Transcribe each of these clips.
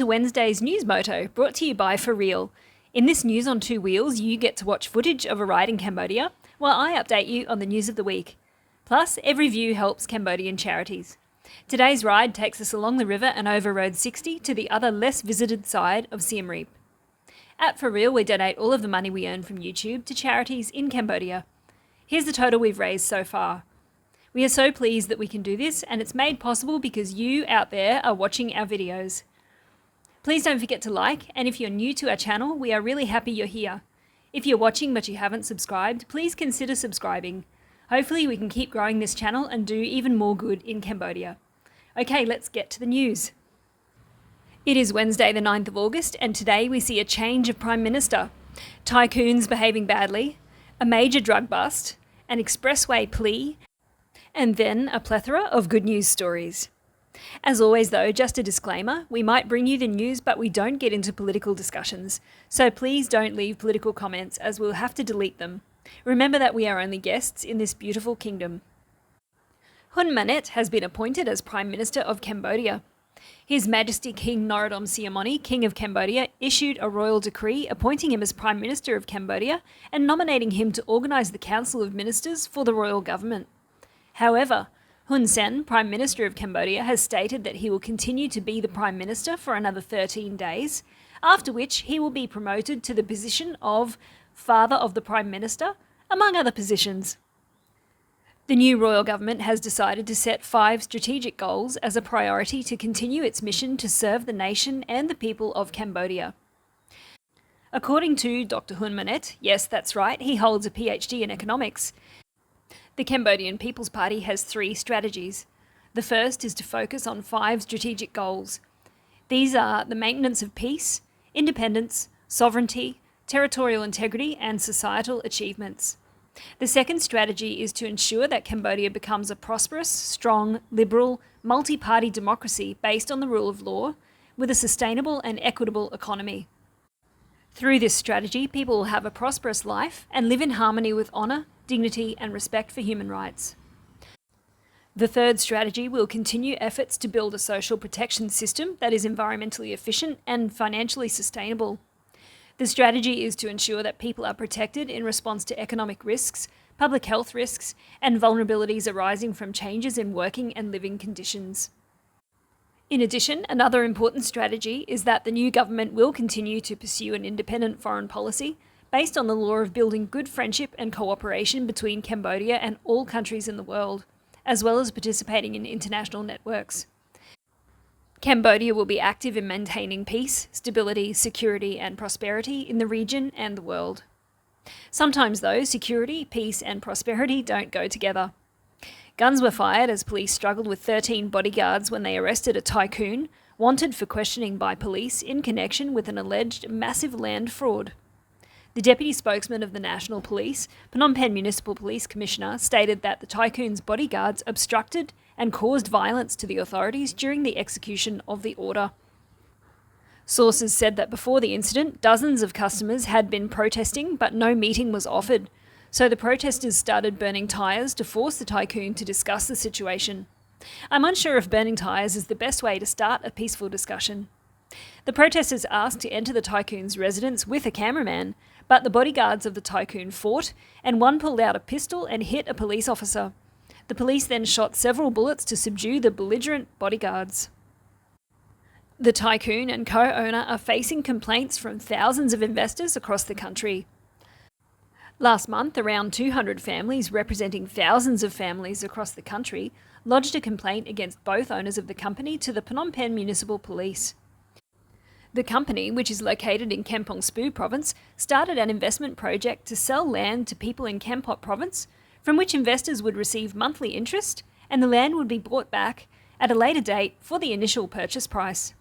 Wednesday's News Moto, brought to you by Riel. In this News on Two Wheels, you get to watch footage of a ride in Cambodia, while I update you on the news of the week. Plus, every view helps Cambodian charities. Today's ride takes us along the river and over Road 60 to the other less visited side of Siem Reap. At Riel, we donate all of the money we earn from YouTube to charities in Cambodia. Here's the total we've raised so far. We are so pleased that we can do this, and it's made possible because you out there are watching our videos. Please don't forget to like, and if you're new to our channel, we are really happy you're here. If you're watching but you haven't subscribed, please consider subscribing. Hopefully we can keep growing this channel and do even more good in Cambodia. Okay, let's get to the news. It is Wednesday the 9th of August, and today we see a change of Prime Minister, tycoons behaving badly, a major drug bust, an Expressway plea, and then a plethora of good news stories. As always though, just a disclaimer, we might bring you the news but we don't get into political discussions, so please don't leave political comments as we'll have to delete them. Remember that we are only guests in this beautiful kingdom. Hun Manet has been appointed as Prime Minister of Cambodia. His Majesty King Norodom Sihamoni, King of Cambodia, issued a royal decree appointing him as Prime Minister of Cambodia and nominating him to organise the Council of Ministers for the royal government. However, Hun Sen, Prime Minister of Cambodia, has stated that he will continue to be the Prime Minister for another 13 days, after which he will be promoted to the position of Father of the Prime Minister, among other positions. The new royal government has decided to set 5 strategic goals as a priority to continue its mission to serve the nation and the people of Cambodia. According to Dr. Hun Manet, yes, that's right, he holds a PhD in economics. The Cambodian People's Party has 3 strategies. The first is to focus on 5 strategic goals. These are the maintenance of peace, independence, sovereignty, territorial integrity, and societal achievements. The second strategy is to ensure that Cambodia becomes a prosperous, strong, liberal, multi-party democracy based on the rule of law, with a sustainable and equitable economy. Through this strategy, people will have a prosperous life and live in harmony with honour, dignity and respect for human rights. The third strategy will continue efforts to build a social protection system that is environmentally efficient and financially sustainable. The strategy is to ensure that people are protected in response to economic risks, public health risks, and vulnerabilities arising from changes in working and living conditions. In addition, another important strategy is that the new government will continue to pursue an independent foreign policy based on the law of building good friendship and cooperation between Cambodia and all countries in the world, as well as participating in international networks. Cambodia will be active in maintaining peace, stability, security and prosperity in the region and the world. Sometimes though, security, peace and prosperity don't go together. Guns were fired as police struggled with 13 bodyguards when they arrested a tycoon, wanted for questioning by police in connection with an alleged massive land fraud. The deputy spokesman of the National Police, Phnom Penh Municipal Police Commissioner, stated that the tycoon's bodyguards obstructed and caused violence to the authorities during the execution of the order. Sources said that before the incident, dozens of customers had been protesting, but no meeting was offered, so the protesters started burning tyres to force the tycoon to discuss the situation. I'm unsure if burning tyres is the best way to start a peaceful discussion. The protesters asked to enter the tycoon's residence with a cameraman, but the bodyguards of the tycoon fought, and one pulled out a pistol and hit a police officer. The police then shot several bullets to subdue the belligerent bodyguards. The tycoon and co-owner are facing complaints from thousands of investors across the country. Last month, around 200 families representing thousands of families across the country lodged a complaint against both owners of the company to the Phnom Penh Municipal Police. The company, which is located in Kampong Speu province, started an investment project to sell land to people in Kampot province, from which investors would receive monthly interest, and the land would be bought back at a later date for the initial purchase price.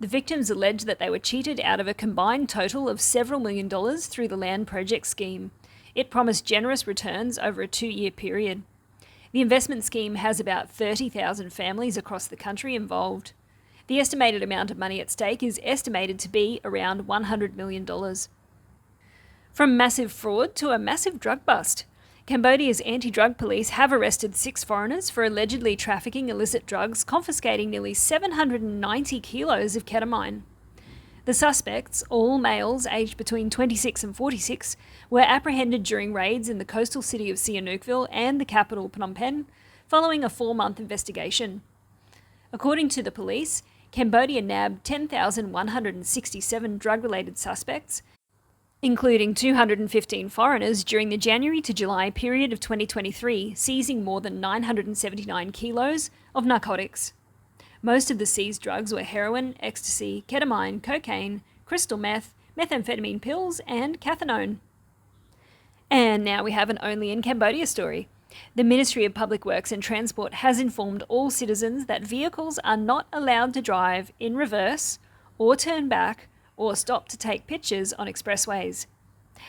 The victims alleged that they were cheated out of a combined total of several $1 million through the land project scheme. It promised generous returns over a 2-year period. The investment scheme has about 30,000 families across the country involved. The estimated amount of money at stake is estimated to be around $100 million. From massive fraud to a massive drug bust. Cambodia's anti-drug police have arrested 6 foreigners for allegedly trafficking illicit drugs, confiscating nearly 790 kilos of ketamine. The suspects, all males aged between 26 and 46, were apprehended during raids in the coastal city of Sihanoukville and the capital Phnom Penh, following a 4-month investigation. According to the police, Cambodia nabbed 10,167 drug-related suspects, including 215 foreigners during the January to July period of 2023, seizing more than 979 kilos of narcotics. Most of the seized drugs were heroin, ecstasy, ketamine, cocaine, crystal meth, methamphetamine pills, and cathinone. And now we have an Only in Cambodia story. The Ministry of Public Works and Transport has informed all citizens that vehicles are not allowed to drive in reverse or turn back or stop to take pictures on expressways.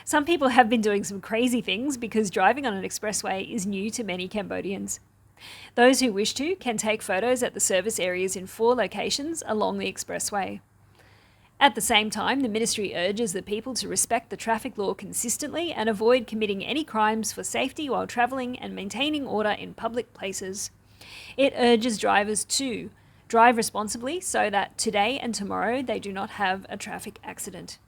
Some people have been doing some crazy things because driving on an expressway is new to many Cambodians. Those who wish to can take photos at the service areas in 4 locations along the expressway. At the same time, the ministry urges the people to respect the traffic law consistently and avoid committing any crimes for safety while travelling and maintaining order in public places. It urges drivers to drive responsibly so that today and tomorrow they do not have a traffic accident.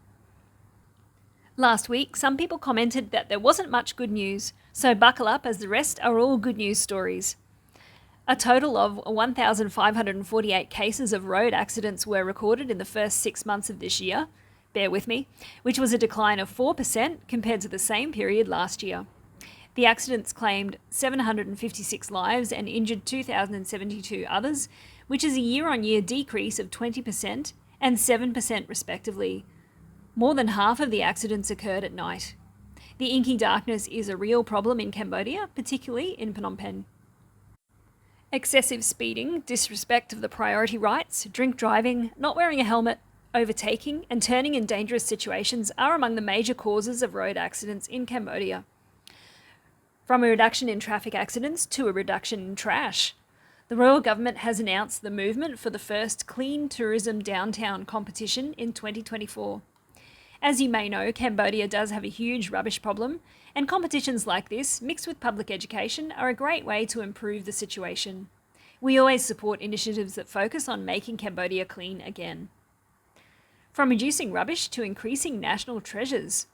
Last week, some people commented that there wasn't much good news, so buckle up as the rest are all good news stories. A total of 1,548 cases of road accidents were recorded in the first 6 months of this year, bear with me, which was a decline of 4% compared to the same period last year. The accidents claimed 756 lives and injured 2,072 others, which is a year-on-year decrease of 20% and 7% respectively. More than half of the accidents occurred at night. The inky darkness is a real problem in Cambodia, particularly in Phnom Penh. Excessive speeding, disrespect of the priority rights, drink driving, not wearing a helmet, overtaking, and turning in dangerous situations are among the major causes of road accidents in Cambodia. From a reduction in traffic accidents to a reduction in trash, the royal government has announced the movement for the first Clean Tourism Downtown competition in 2024. As you may know, Cambodia does have a huge rubbish problem, and competitions like this, mixed with public education, are a great way to improve the situation. We always support initiatives that focus on making Cambodia clean again. From reducing rubbish to increasing national treasures.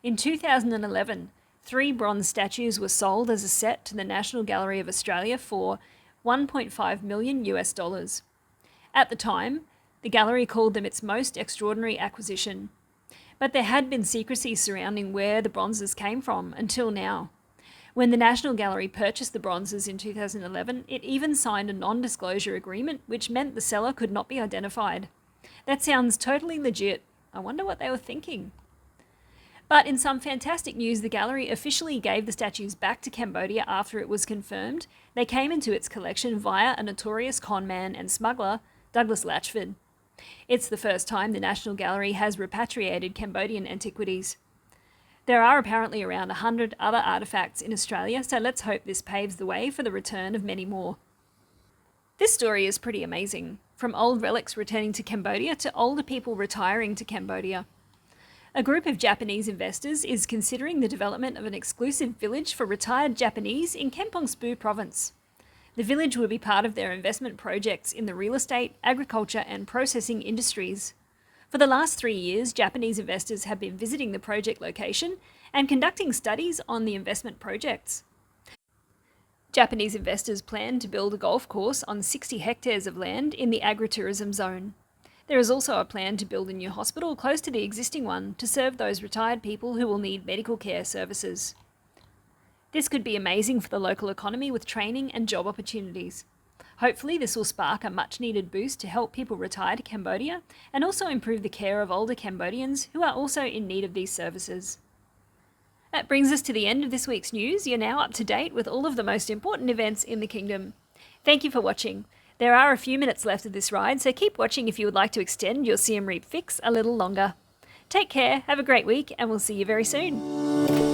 In 2011, 3 bronze statues were sold as a set to the National Gallery of Australia for $1.5 million. At the time, the gallery called them its most extraordinary acquisition. But there had been secrecy surrounding where the bronzes came from until now. When the National Gallery purchased the bronzes in 2011, it even signed a non-disclosure agreement which meant the seller could not be identified. That sounds totally legit. I wonder what they were thinking. But in some fantastic news, the gallery officially gave the statues back to Cambodia after it was confirmed they came into its collection via a notorious conman and smuggler, Douglas Latchford. It's the first time the National Gallery has repatriated Cambodian antiquities. There are apparently around 100 other artefacts in Australia, so let's hope this paves the way for the return of many more. This story is pretty amazing, from old relics returning to Cambodia to older people retiring to Cambodia. A group of Japanese investors is considering the development of an exclusive village for retired Japanese in Kampong Spu province. The village will be part of their investment projects in the real estate, agriculture and processing industries. For the last 3 years, Japanese investors have been visiting the project location and conducting studies on the investment projects. Japanese investors plan to build a golf course on 60 hectares of land in the agritourism zone. There is also a plan to build a new hospital close to the existing one to serve those retired people who will need medical care services. This could be amazing for the local economy with training and job opportunities. Hopefully this will spark a much needed boost to help people retire to Cambodia and also improve the care of older Cambodians who are also in need of these services. That brings us to the end of this week's news. You're now up to date with all of the most important events in the kingdom. Thank you for watching. There are a few minutes left of this ride, so keep watching if you would like to extend your Siem Reap fix a little longer. Take care, have a great week, and we'll see you very soon.